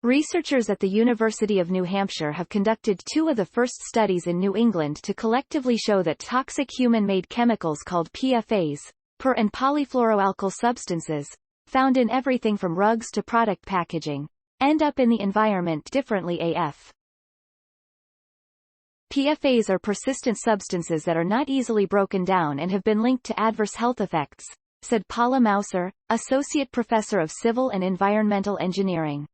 Researchers at the University of New Hampshire have conducted two of the first studies in New England to collectively show that toxic human-made chemicals called PFAS, per and polyfluoroalkyl substances, found in everything from rugs to product packaging, end up in the environment differently AF. PFAS are persistent substances that are not easily broken down and have been linked to adverse health effects, said Paula Mouser, Associate Professor of Civil and Environmental Engineering.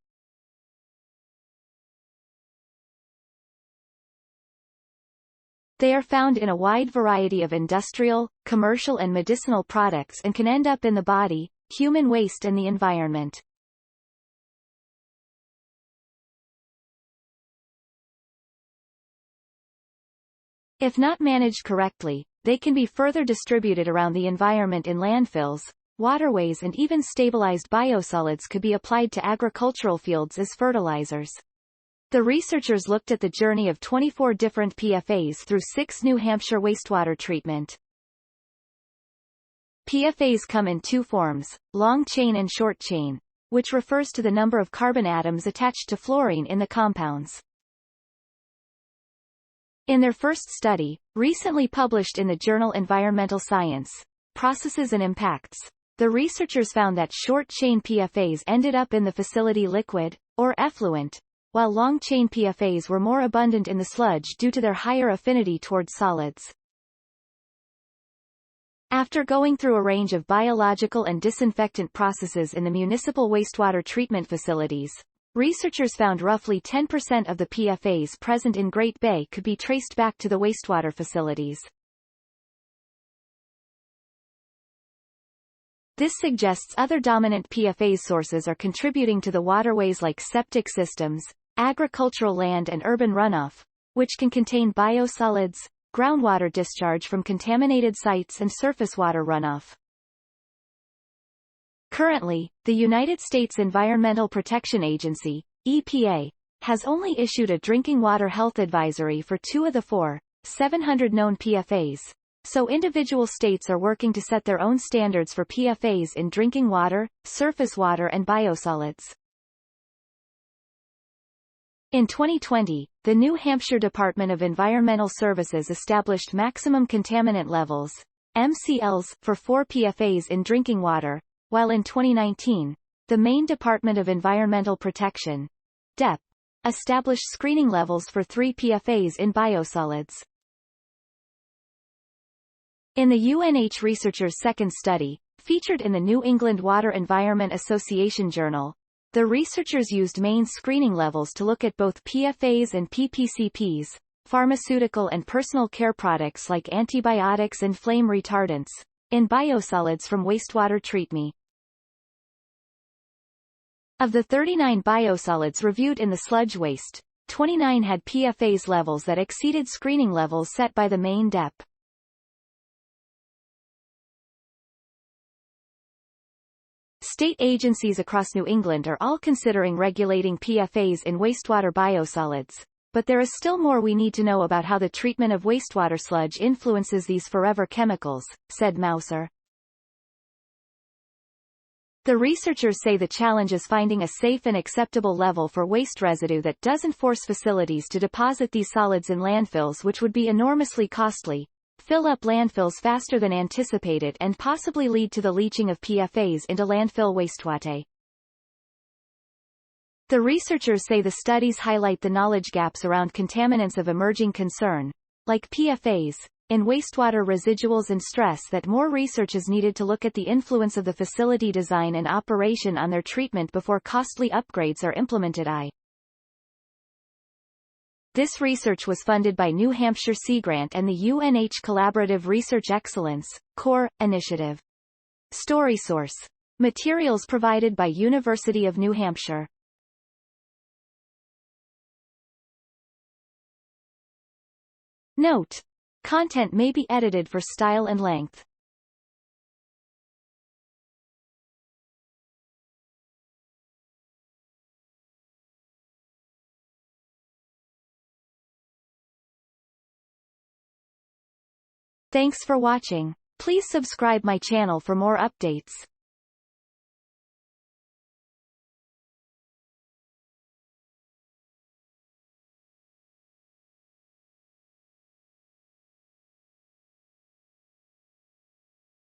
They are found in a wide variety of industrial, commercial and medicinal products and can end up in the body, human waste and the environment. If not managed correctly, they can be further distributed around the environment in landfills, waterways and even stabilized biosolids could be applied to agricultural fields as fertilizers. The researchers looked at the journey of 24 different PFAS through 6 New Hampshire wastewater treatment. PFAS come in two forms, long chain and short chain, which refers to the number of carbon atoms attached to fluorine in the compounds. In their first study, recently published in the journal Environmental Science, Processes and Impacts, the researchers found that short-chain PFAS ended up in the facility liquid, or effluent, while long-chain PFAS were more abundant in the sludge due to their higher affinity towards solids. After going through a range of biological and disinfectant processes in the municipal wastewater treatment facilities, researchers found roughly 10% of the PFAS present in Great Bay could be traced back to the wastewater facilities. This suggests other dominant PFAS sources are contributing to the waterways like septic systems, agricultural land and urban runoff, which can contain biosolids, groundwater discharge from contaminated sites and surface water runoff. Currently, the United States Environmental Protection Agency, EPA, has only issued a drinking water health advisory for 2 of the 700 known PFAS, so individual states are working to set their own standards for PFAS in drinking water, surface water and biosolids. In 2020, the New Hampshire Department of Environmental Services established maximum contaminant levels, MCLs, for 4 PFAS in drinking water, while in 2019, the Maine Department of Environmental Protection, DEP, established screening levels for 3 PFAS in biosolids. In the UNH researchers' second study, featured in the New England Water Environment Association Journal, the researchers used Maine screening levels to look at both PFAS and PPCPs, pharmaceutical and personal care products like antibiotics and flame retardants, in biosolids from wastewater treatment. Of the 39 biosolids reviewed in the sludge waste, 29 had PFAS levels that exceeded screening levels set by the Maine DEP. State agencies across New England are all considering regulating PFAS in wastewater biosolids, but there is still more we need to know about how the treatment of wastewater sludge influences these forever chemicals, said Mouser. The researchers say the challenge is finding a safe and acceptable level for waste residue that doesn't force facilities to deposit these solids in landfills, which would be enormously costly, fill up landfills faster than anticipated and possibly lead to the leaching of PFAS into landfill wastewater. The researchers say the studies highlight the knowledge gaps around contaminants of emerging concern, like PFAS, in wastewater residuals and stress that more research is needed to look at the influence of the facility design and operation on their treatment before costly upgrades are implemented. This research was funded by New Hampshire Sea Grant and the UNH Collaborative Research Excellence, CORE, initiative. Story source. Materials provided by University of New Hampshire. Note: content may be edited for style and length. Thanks for watching. Please subscribe my channel for more updates.